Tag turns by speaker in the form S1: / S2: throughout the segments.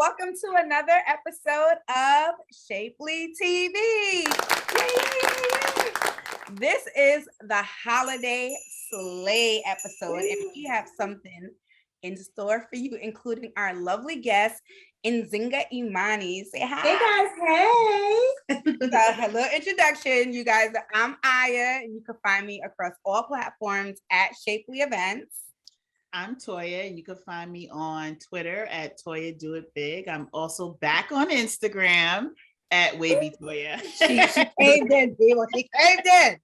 S1: welcome to another episode of Shapely TV. Yay! This is the holiday sleigh episode, and we have something in store for you, including our lovely guest, Nzinga Imani. Say hi.
S2: Hey guys, hey.
S1: So, hello, introduction, you guys. I'm Aya, and you can find me across all platforms at Shapely Events.
S2: I'm Toya, and you can find me on Twitter at Toya Do It Big. I'm also back on Instagram at Wavy Toya.
S1: She caved in, people. She caved in.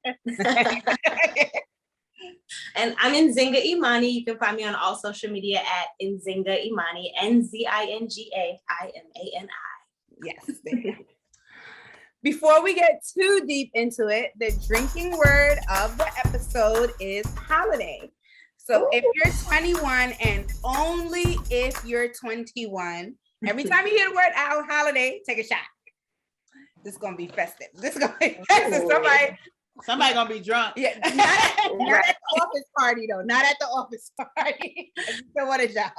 S3: And I'm Nzinga Imani. You can find me on all social media at Nzinga Imani, Nzinga Imani.
S1: Yes. Before we get too deep into it, the drinking word of the episode is holiday. So if you're 21 and only if you're 21, every time you hear the word holiday, take a shot. This is gonna be festive. This is gonna be festive.
S2: Somebody gonna be drunk.
S1: Yeah, not at the office party though. Not at the office party. So what a job.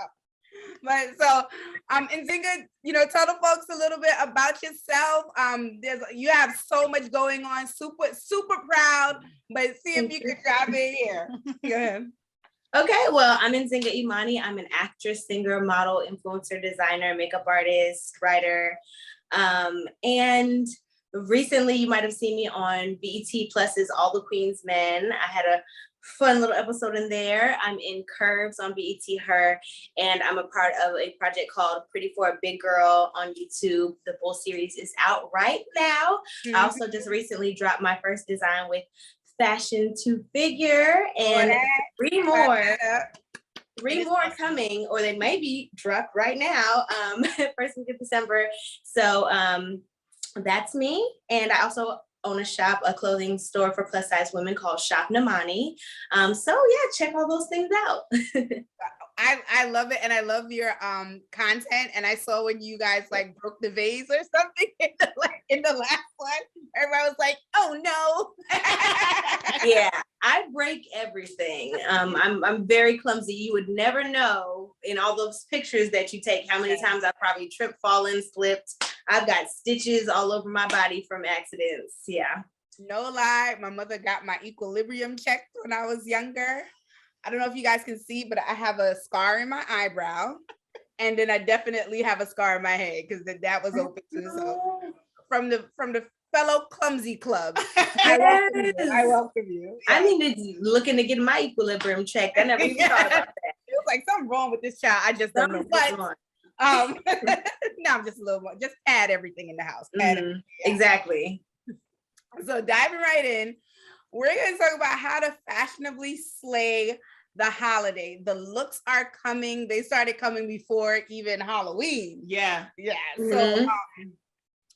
S1: But so Nzinga, tell the folks a little bit about yourself. You have so much going on, super proud, but see if you can drop in here. Go ahead.
S3: Okay, well, I'm Nzinga Imani. I'm an actress, singer, model, influencer, designer, makeup artist, writer. And recently you might have seen me on BET Plus's All the Queen's Men. I had a fun little episode in there. I'm in Curves on BET Her, and I'm a part of a project called Pretty for a Big Girl on YouTube. The full series is out right now. Mm-hmm. I also just recently dropped my first design with Fashion to Figure, and three more coming, or they may be dropped right now, first week of December. So that's me. And I also own a clothing store for plus size women called Shop Namani. So yeah, check all those things out.
S1: I love it, and I love your content. And I saw when you guys like broke the vase or something in the last one. Everybody was like, "Oh no!"
S3: Yeah, I break everything. I'm very clumsy. You would never know in all those pictures that you take how many times I probably tripped, fallen, slipped. I've got stitches all over my body from accidents. Yeah.
S1: No lie, my mother got my equilibrium checked when I was younger. I don't know if you guys can see, but I have a scar in my eyebrow, and then I definitely have a scar in my head because that was open too. So from the fellow clumsy club, I welcome you. Yeah.
S3: I mean, looking to get my equilibrium checked. I never even thought about that.
S1: It was like something wrong with this child. I just don't know what. No, I'm just a little more. Just add everything in the house.
S3: Mm-hmm. Exactly.
S1: So diving right in, we're going to talk about how to fashionably slay the holiday. The looks are coming. They started coming before even Halloween.
S2: Yeah.
S1: Mm-hmm. So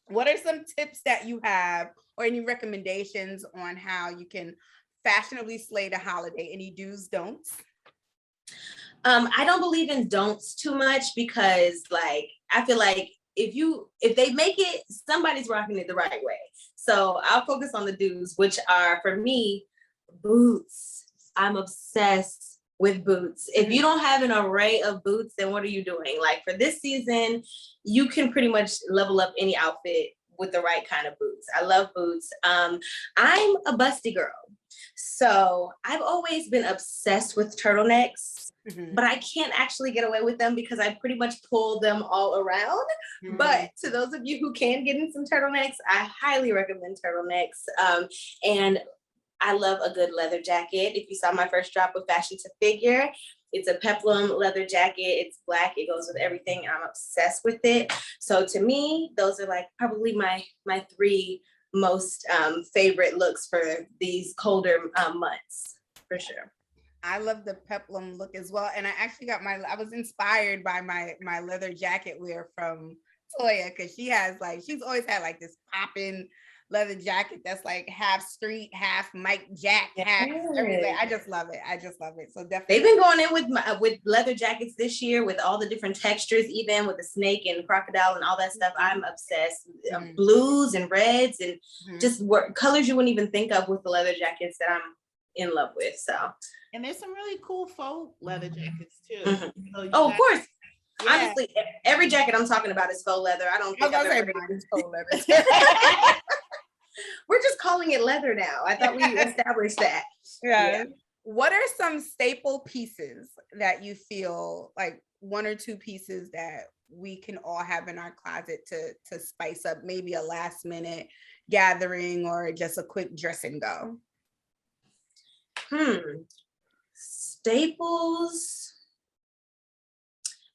S1: what are some tips that you have, or any recommendations on how you can fashionably slay the holiday? Any do's, don'ts?
S3: I don't believe in don'ts too much because I feel like if they make it, somebody's rocking it the right way. So I'll focus on the do's, which are, for me, boots. I'm obsessed with boots. If you don't have an array of boots, then what are you doing? Like for this season, you can pretty much level up any outfit with the right kind of boots. I love boots. I'm a busty girl. So I've always been obsessed with turtlenecks. Mm-hmm. But I can't actually get away with them because I pretty much pull them all around. Mm-hmm. But to those of you who can get in some turtlenecks, I highly recommend turtlenecks. And I love a good leather jacket. If you saw my first drop with Fashion to Figure, it's a peplum leather jacket. It's black. It goes with everything. And I'm obsessed with it. So to me, those are like probably my three most favorite looks for these colder months, for sure.
S1: I love the peplum look as well. And I actually I was inspired by my leather jacket wear from Toya, because she's always had like this popping leather jacket that's like half street, half Mike Jack, half everything. I just love it. So definitely.
S3: They've been going in with leather jackets this year with all the different textures, even with the snake and crocodile and all that stuff. I'm obsessed. Mm-hmm. Blues and reds and just colors you wouldn't even think of with the leather jackets that I'm in love with. So.
S2: And there's some really cool faux leather jackets too.
S3: Mm-hmm. So of course. Honestly, every jacket I'm talking about is faux leather. I don't think I've ever
S1: mine is faux leather.
S3: We're just calling it leather now. I thought we established that.
S1: Yeah. What are some staple pieces that you feel like, one or two pieces that we can all have in our closet to spice up maybe a last minute gathering or just a quick dress and go?
S3: Staples.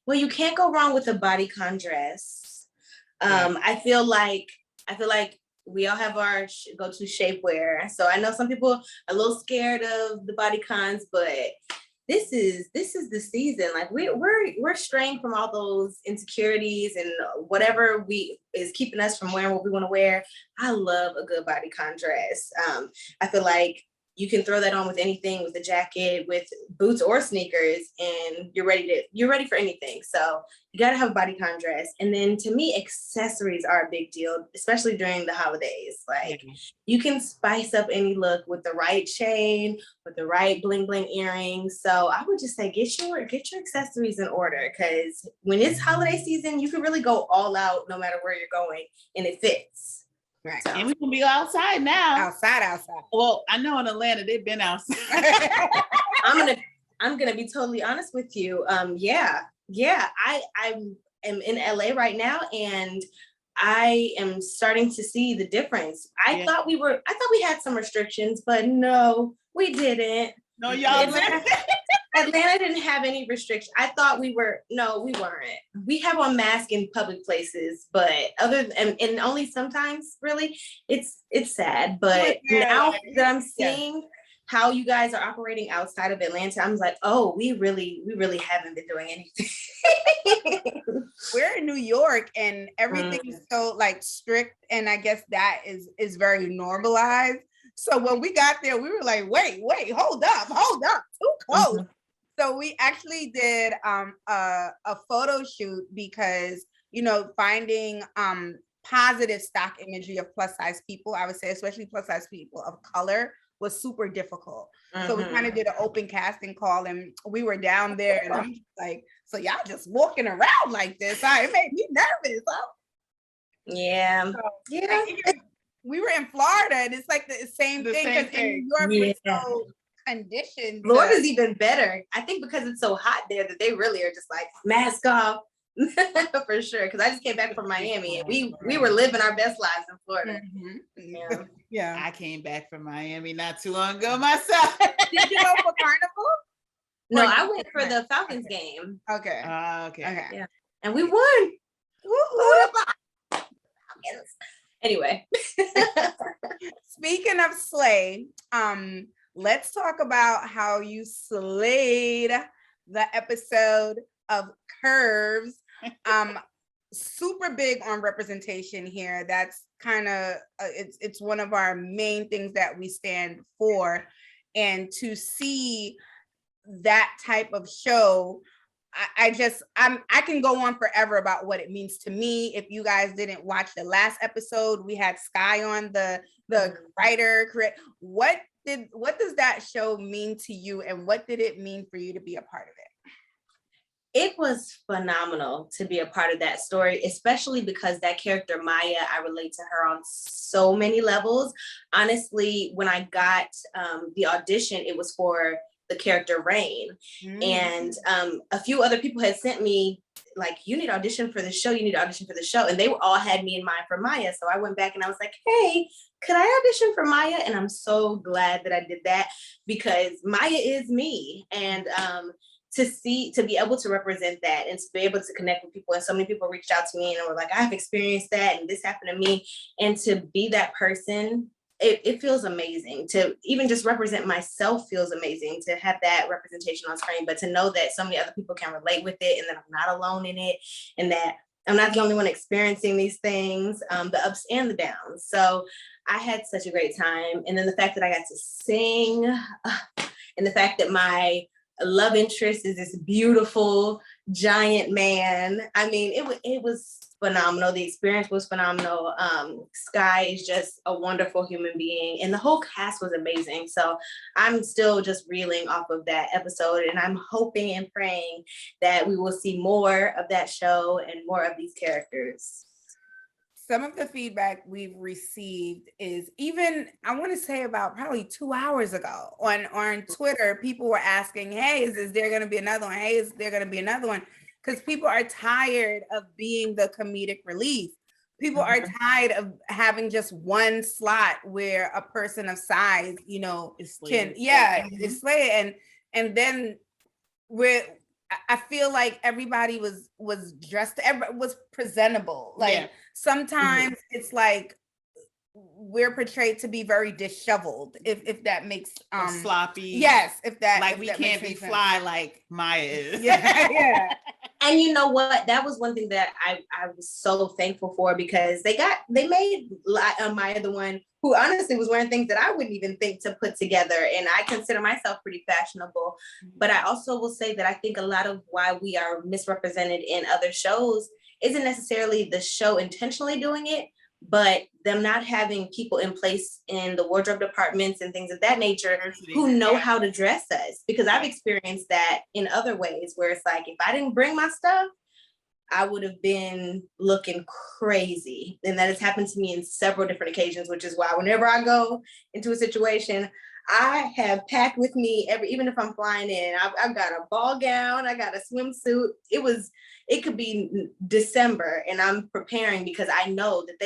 S3: Well, you can't go wrong with a bodycon dress. I feel like we all have our go-to shapewear. So I know some people are a little scared of the bodycons, but this is the season. Like we're straying from all those insecurities and whatever is keeping us from wearing what we want to wear. I love a good bodycon dress. I feel like you can throw that on with anything, with a jacket, with boots or sneakers, and you're ready for anything. So you gotta have a bodycon dress. And then to me, accessories are a big deal, especially during the holidays. Like you can spice up any look with the right chain, with the right bling bling earrings. So I would just say get your accessories in order, because when it's holiday season, you can really go all out no matter where you're going, and it fits.
S1: Right.
S2: So. And we can be outside now.
S1: Outside.
S2: Well, I know in Atlanta they've been outside.
S3: I'm gonna be totally honest with you. I am in LA right now, and I am starting to see the difference. I thought we had some restrictions, but no, we didn't.
S2: No, y'all didn't.
S3: Atlanta didn't have any restrictions. I thought we weren't. We have on masks in public places, but and only sometimes, really, it's sad. But now that I'm seeing how you guys are operating outside of Atlanta, I'm like, oh, we really haven't been doing anything.
S1: We're in New York and everything is so like strict, and I guess that is very normalized. So when we got there, we were like, wait, hold up, too close. So we actually did a photo shoot because, finding positive stock imagery of plus size people, I would say, especially plus size people of color, was super difficult. So we kind of did an open casting call, and we were down there, and I'm just like, so y'all just walking around like this, it made me nervous.
S3: Yeah.
S1: So, we were in Florida, and it's like the same thing, because in New York we're so conditioned.
S3: Florida's even better. I think because it's so hot there that they really are just like mask off. For sure. Because I just came back from Miami, and we were living our best lives in Florida.
S1: Yeah.
S2: I came back from Miami not too long ago myself.
S1: Did you go for Carnival?
S3: No, I went for the Falcons game.
S1: Okay.
S2: Okay.
S3: Yeah. And we won. Anyway.
S1: Speaking of slay, let's talk about how you slayed the episode of Curves. Super big on representation here. That's kind of it's one of our main things that we stand for, and to see that type of show, I can go on forever about what it means to me. If you guys didn't watch the last episode, we had Sky on, the writer. What does that show mean to you, and what did it mean for you to be a part of it?
S3: It was phenomenal to be a part of that story, especially because that character, Maya, I relate to her on so many levels. Honestly, when I got the audition, it was for the character Rain. And a few other people had sent me, like, you need to audition for the show, and they all had me in mind for Maya. So I went back and I was like, hey, could I audition for Maya? And I'm so glad that I did that, because Maya is me. And to be able to represent that and to be able to connect with people. And so many people reached out to me and were like, I've experienced that and this happened to me. And to be that person, it feels amazing. To even just represent myself feels amazing, to have that representation on screen, but to know that so many other people can relate with it, and that I'm not alone in it, and that I'm not the only one experiencing these things, the ups and the downs. So I had such a great time. And then the fact that I got to sing, and the fact that my love interest is this beautiful giant man. I mean, it was phenomenal. The experience was phenomenal. Sky is just a wonderful human being, and the whole cast was amazing. So I'm still just reeling off of that episode, and I'm hoping and praying that we will see more of that show and more of these characters.
S1: Some of the feedback we've received is, even I want to say about probably 2 hours ago on Twitter, people were asking, hey, is there going to be another one? Hey, is there going to be another one? Because people are tired of being the comedic relief. People are tired of having just one slot where a person of size, is slay. And then I feel like everybody was dressed, was presentable. Like sometimes it's like we're portrayed to be very disheveled, if that makes
S2: sloppy.
S1: Yes, if
S2: we
S1: that
S2: can't be fly like Maya is.
S1: Yeah.
S3: And you know what? That was one thing that I was so thankful for, because they made Maya the one who honestly was wearing things that I wouldn't even think to put together. And I consider myself pretty fashionable. But I also will say that I think a lot of why we are misrepresented in other shows isn't necessarily the show intentionally doing it, but them not having people in place in the wardrobe departments and things of that nature who know how to dress us. Because I've experienced that in other ways, where it's like, if I didn't bring my stuff, I would have been looking crazy. And that has happened to me in several different occasions, which is why whenever I go into a situation, I have packed with me even if I'm flying in, I've got a ball gown, I got a swimsuit. It could be December and I'm preparing because I know that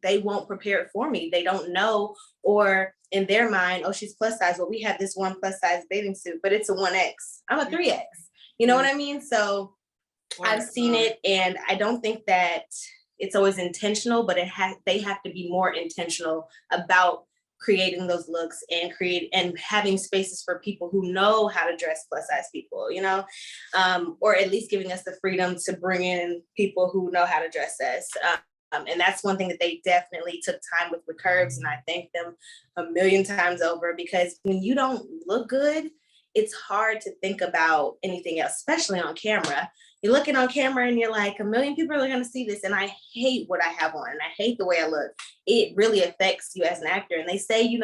S3: they won't prepare it for me. They don't know, or in their mind, oh, she's plus size. Well, we have this one plus size bathing suit, but it's a 1X. I'm a 3X. You know what I mean? So I've seen it, and I don't think that it's always intentional, but they have to be more intentional about creating those looks and having spaces for people who know how to dress plus size people, or at least giving us the freedom to bring in people who know how to dress us. And that's one thing that they definitely took time with Curves, and I thank them a million times over, because when you don't look good, it's hard to think about anything else, especially on camera. You're looking on camera and you're like, a million people are going to see this, and I hate what I have on, and I hate the way I look. It really affects you as an actor. And they say,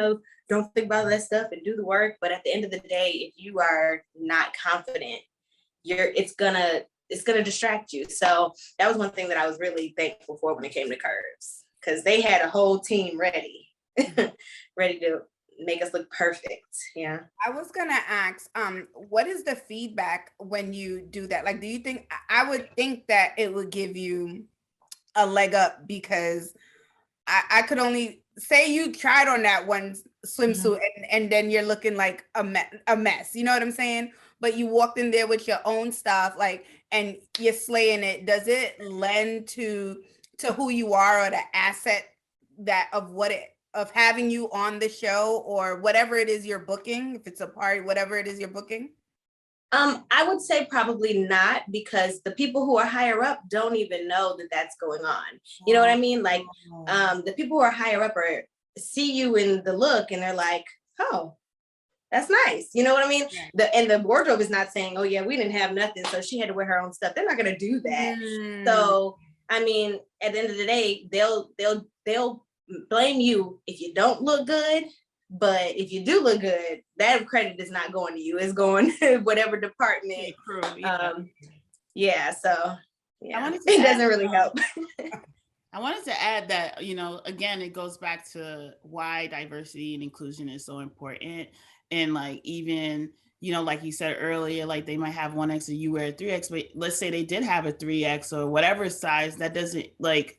S3: don't think about that stuff and do the work. But at the end of the day, if you are not confident, it's gonna distract you. So that was one thing that I was really thankful for when it came to Curves, because they had a whole team ready to make us look perfect. Yeah.
S1: I was gonna ask, what is the feedback when you do that? Like, do you think, I would think that it would give you a leg up, because I could only say you tried on that one swimsuit and then you're looking like a mess. You know what I'm saying? But you walked in there with your own stuff, like, and you're slaying it. Does it lend to who you are, or the asset of having you on the show, or whatever it is you're booking, if it's a party, whatever it is you're booking?
S3: I would say probably not, because the people who are higher up don't even know that that's going on. You know what I mean? Like, the people who are higher up see you in the look and they're like, oh, that's nice. You know what I mean? Yeah. And the wardrobe is not saying, oh yeah, we didn't have nothing, so she had to wear her own stuff. They're not going to do that. So, I mean, at the end of the day, they'll blame you if you don't look good. But if you do look good, that credit is not going to you. It's going to whatever department.
S2: Crew,
S3: so
S2: yeah,
S3: it doesn't really help.
S2: I wanted to add that, again, it goes back to why diversity and inclusion is so important. And like, even, like you said earlier, like they might have 1X and you wear a 3X, but let's say they did have a 3X or whatever size, that doesn't, like,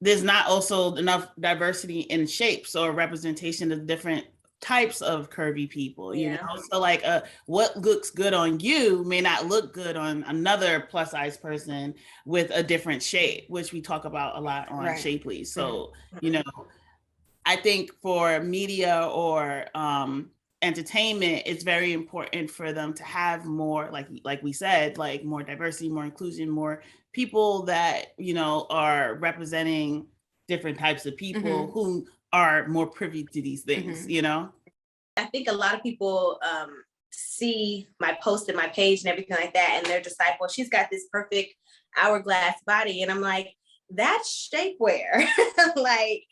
S2: there's not also enough diversity in shapes or representation of different types of curvy people, you know? So like what looks good on you may not look good on another plus size person with a different shape, which we talk about a lot on Shapely. So, I think for media or entertainment, it's very important for them to have more, like we said, like more diversity, more inclusion, more people that, are representing different types of people who are more privy to these things,
S3: I think a lot of people see my post and my page and everything like that, and they're just like, well, she's got this perfect hourglass body, and I'm like, that's shapewear. Like,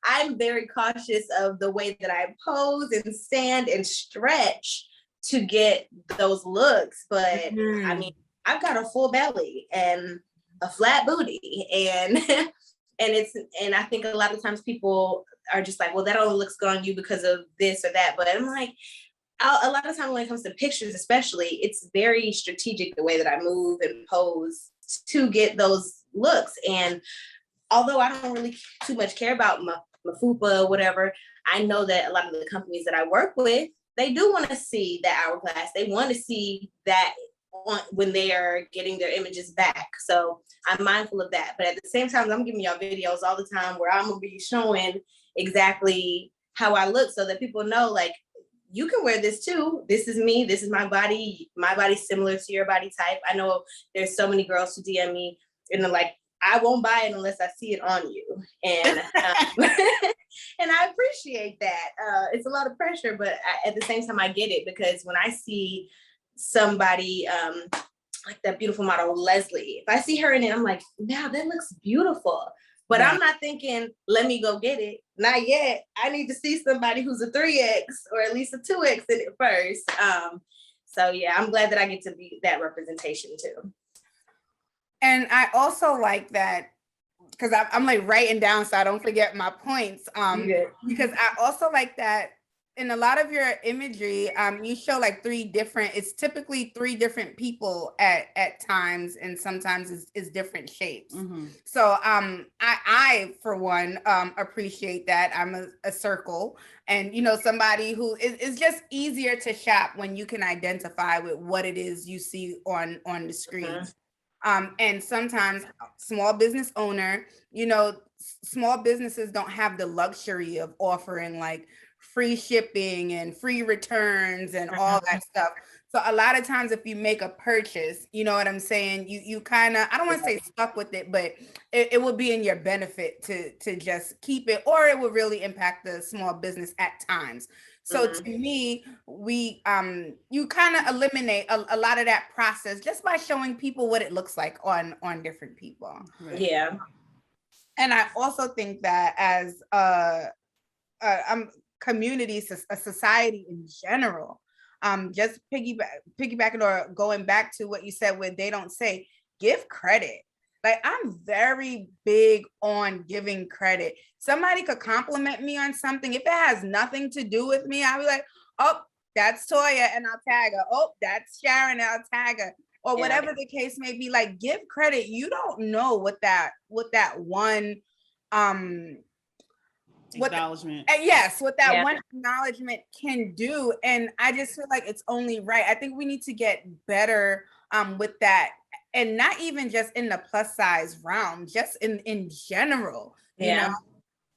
S3: I'm very cautious of the way that I pose and stand and stretch to get those looks, but I mean, I've got a full belly and a flat booty, and and I think a lot of times people are just like, well, that only looks good on you because of this or that. But I'm like, a lot of time when it comes to pictures, especially, it's very strategic the way that I move and pose to get those looks. And although I don't really too much care about my fupa or whatever, I know that a lot of the companies that I work with, they do want to see that hourglass. They want to see that when they are getting their images back. So I'm mindful of that. But at the same time, I'm giving y'all videos all the time where I'm going to be showing exactly how I look so that people know, like, you can wear this too. This is me. This is my body. My body's similar to your body type. I know there's so many girls who DM me and they're like, I won't buy it unless I see it on you. And and I appreciate that. It's a lot of pressure, but at the same time, I get it, because when I see somebody like that beautiful model, Leslie, if I see her in it, I'm like, wow, that looks beautiful. But I'm not thinking, let me go get it. Not yet. I need to see somebody who's a 3X or at least a 2X in it first. So yeah, I'm glad that I get to be that representation too.
S1: And I also like that, because I'm like writing down so I don't forget my points. Because I also like that in a lot of your imagery, you show like it's typically three different people at times, and sometimes is different shapes. So I for one appreciate that. I'm a circle, and somebody who is just easier to shop when you can identify with what it is you see on the screen. And sometimes small business owner, small businesses don't have the luxury of offering like free shipping and free returns and all that stuff. So a lot of times if you make a purchase, you know what I'm saying, you kind of, I don't want to say stuck with it, but it will be in your benefit to just keep it, or it will really impact the small business at times. So to me, you kind of eliminate a lot of that process just by showing people what it looks like on different people.
S3: Right. Yeah.
S1: And I also think that as communities, a society in general, just piggybacking or going back to what you said when they don't say, give credit. Like, I'm very big on giving credit. Somebody could compliment me on something. If it has nothing to do with me, I'll be like, oh, that's Toya, and I'll tag her. Oh, that's Sharon, and I'll tag her. Or whatever the case may be. Like, give credit. You don't know what that one
S2: acknowledgement.
S1: What that one acknowledgement can do. And I just feel like it's only right. I think we need to get better with that. And not even just in the plus size realm, just in general, you know.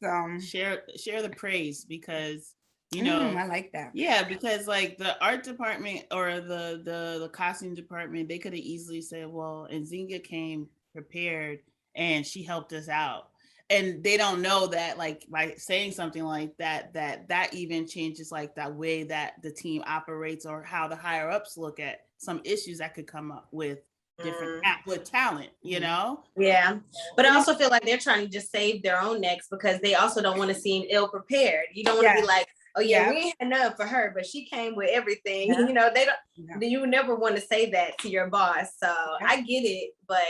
S1: So
S2: share the praise, because
S1: I like that.
S2: Yeah, because like the art department or the costume department, they could have easily said, well, Nzinga came prepared and she helped us out. And they don't know that, like, by saying something like that even changes like that way that the team operates, or how the higher ups look at some issues that could come up with different with talent,
S3: Yeah, but I also feel like they're trying to just save their own necks, because they also don't want to seem ill prepared. You don't want to be like, oh yeah, we ain't enough for her, but she came with everything. They don't. You would never want to say that to your boss. So I get it, but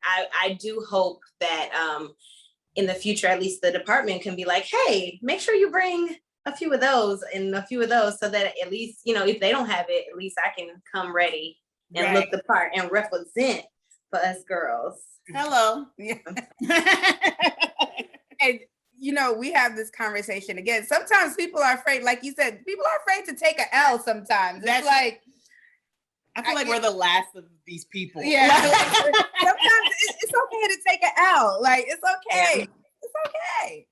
S3: I do hope that in the future, at least the department can be like, hey, make sure you bring a few of those and a few of those, so that at least, if they don't have it, at least I can come ready and look the part and represent for us girls.
S2: Hello.
S1: Yeah. And we have this conversation again. Sometimes people are afraid, like you said, people are afraid to take an L sometimes. It's like,
S2: I feel like we're the last of these people.
S1: Yeah. Sometimes it's okay to take an L. Like, it's okay. Yeah. It's okay.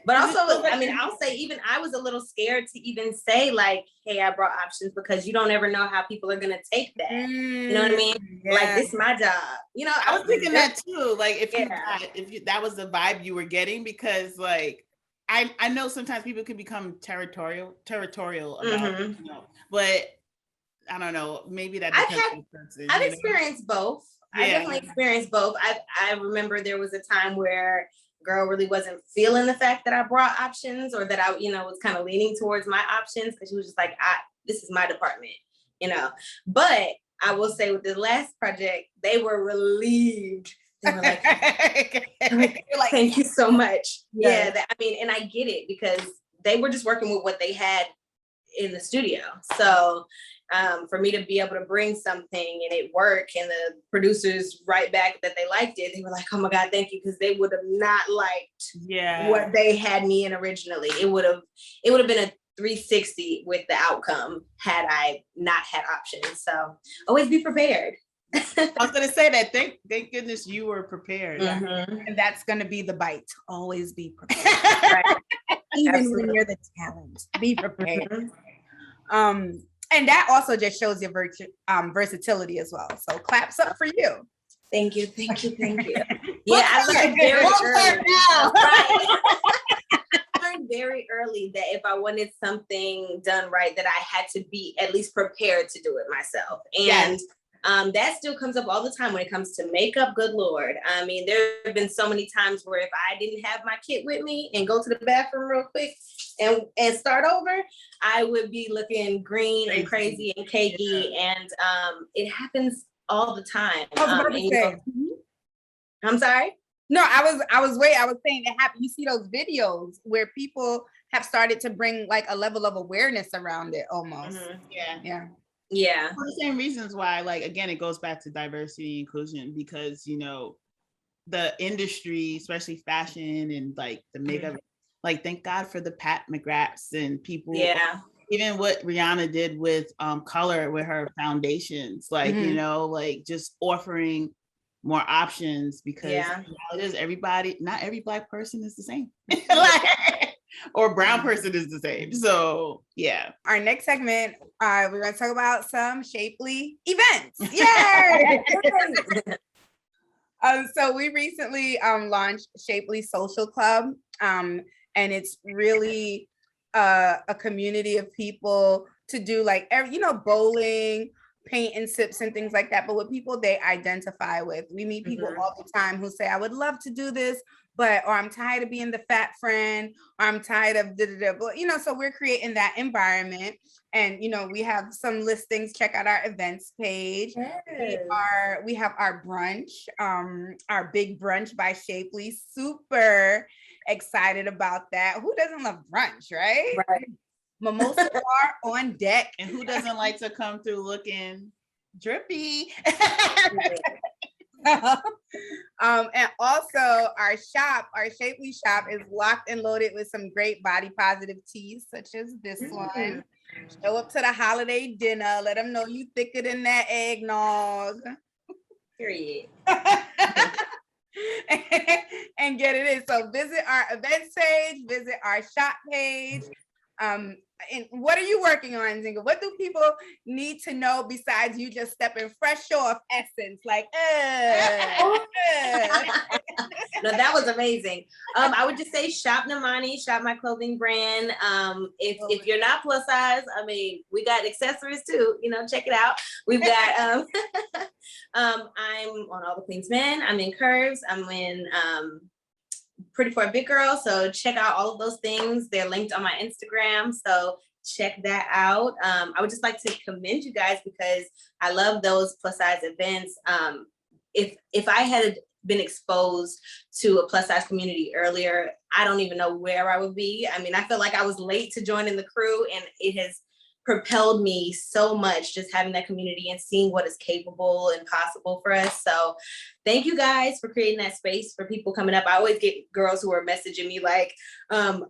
S3: But also, I mean, I'll say, even I was a little scared to even say like, hey, I brought options, because you don't ever know how people are going to take that. You know what I mean? Yeah. Like, this is my job.
S2: I was thinking that too. Like, if that was the vibe you were getting, because like, I know sometimes people can become territorial about
S3: Mhm.
S2: but I don't know, maybe that
S3: I've
S2: depends
S3: had-
S2: on the person.
S3: I've experienced both. I
S2: Yeah.
S3: definitely experienced both. I remember there was a time where girl really wasn't feeling the fact that I brought options, or that I, was kind of leaning towards my options, because she was just like, this is my department, But I will say with the last project, they were relieved. They were like, thank you so much. Yeah, and I get it, because they were just working with what they had in the studio. So for me to be able to bring something and it work, and the producers write back that they liked it, they were like, oh my God, thank you, because they would have not liked what they had me in originally. It would have been a 360 with the outcome had I not had options. So always be prepared.
S2: I was gonna say that. Thank goodness you were prepared.
S3: Mm-hmm.
S1: And that's gonna be the bite. Always be prepared.
S3: Right.
S1: Even
S3: Absolutely.
S1: when you're the talent, be prepared.
S3: Mm-hmm.
S1: And that also just shows your versatility as well. So claps up for you.
S3: Thank you. Yeah, I learned very early. Right. I learned very early that if I wanted something done right, that I had to be at least prepared to do it myself. And that still comes up all the time when it comes to makeup. Good Lord. I mean, there have been so many times where if I didn't have my kit with me and go to the bathroom real quick and start over, I would be looking green and crazy and cakey. And it happens all the time. I'm sorry?
S1: No, I was saying it happened. You see those videos where people have started to bring like a level of awareness around it almost.
S3: Mm-hmm.
S1: Yeah.
S2: For the same reasons why, like, again, it goes back to diversity and inclusion, because, the industry, especially fashion and like the makeup, like, thank God for the Pat McGraths and people.
S3: Yeah.
S2: Even what Rihanna did with color with her foundations, like, like just offering more options, because it is not every Black person is the same. Or brown person is the same. So
S1: our next segment, we're going to talk about some Shapely events. Yay! So we recently launched Shapely Social Club, and it's really a community of people to do like bowling, paint and sips and things like that, but with people they identify with. We meet people all the time who say, I would love to do this, or I'm tired of being the fat friend, or I'm tired of but so we're creating that environment. And we have some listings. Check out our events page. We have our brunch, our big brunch by Shapely. Super excited about that. Who doesn't love brunch, right? Mimosa bar on deck.
S2: And who doesn't like to come through looking drippy?
S1: And also our Shapely shop is locked and loaded with some great body positive teas, such as this one. Show up to the holiday dinner. Let them know you thicker than that eggnog.
S3: Period.
S1: And get it in. So visit our events page, visit our shop page. And what are you working on, Nzinga? What do people need to know besides you just stepping fresh off Essence? Like,
S3: No, that was amazing. I would just say shop Imani, shop my clothing brand. If you're not plus size, I mean, we got accessories too. Check it out. We've got. I'm on All the Queens Men. I'm in Curves. I'm in Pretty for a Big Girl. So check out all of those things. They're linked on my Instagram. So check that out. I would just like to commend you guys because I love those plus size events. If I had been exposed to a plus size community earlier, I don't even know where I would be. I mean, I feel like I was late to joining the crew, and it has propelled me so much just having that community and seeing what is capable and possible for us. So thank you guys for creating that space for people coming up. I always get girls who are messaging me like, I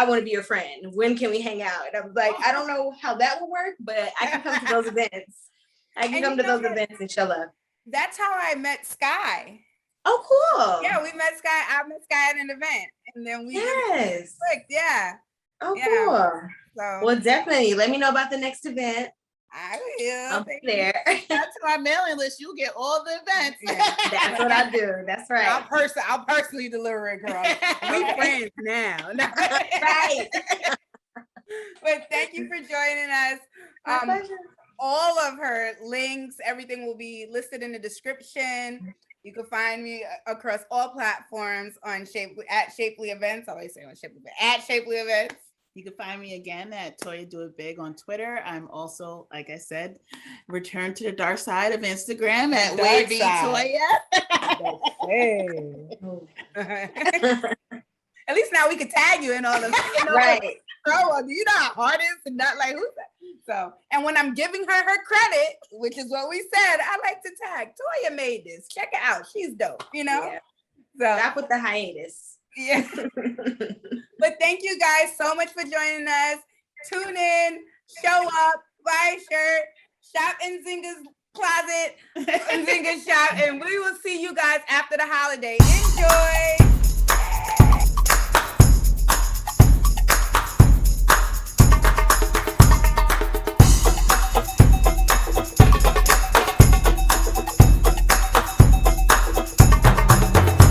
S3: want to be your friend. When can we hang out? And I'm like, I don't know how that will work, but I can come to those events. I can come to those events and show up.
S1: That's how I met Sky.
S3: Oh, cool.
S1: Yeah, we met Sky. I met Sky at an event. And then we clicked. Yeah.
S3: Oh, cool.
S1: So,
S3: well, definitely let me know about the next event.
S1: I will.
S3: I'll be there.
S2: Add to my mailing list. You'll get all the events.
S1: Yeah.
S3: That's what I do. That's right.
S1: I'll personally deliver it, girl. We friends now.
S3: Right.
S1: But thank you for joining us.
S3: My pleasure.
S1: All of her links, everything will be listed in the description. You can find me across all platforms on Shapely Events. I always say on Shapely, at Shapely Events.
S2: You can find me again at Toya Do It Big on Twitter. I'm also, like I said, return to the dark side of Instagram at Wavy Toya.
S1: At least now we can tag you in all of them.
S3: Right.
S1: Oh, do you know how hard it is to not like who's that? So, and when I'm giving her credit, which is what we said, I like to tag Toya made this. Check it out. She's dope, you know?
S3: Yeah.
S1: So
S3: Back with the hiatus.
S1: yeah. But thank you guys so much for joining us. Tune in, show up, buy a shirt, shop in Nzinga's closet, Nzinga's shop, and we will see you guys after the holiday. Enjoy.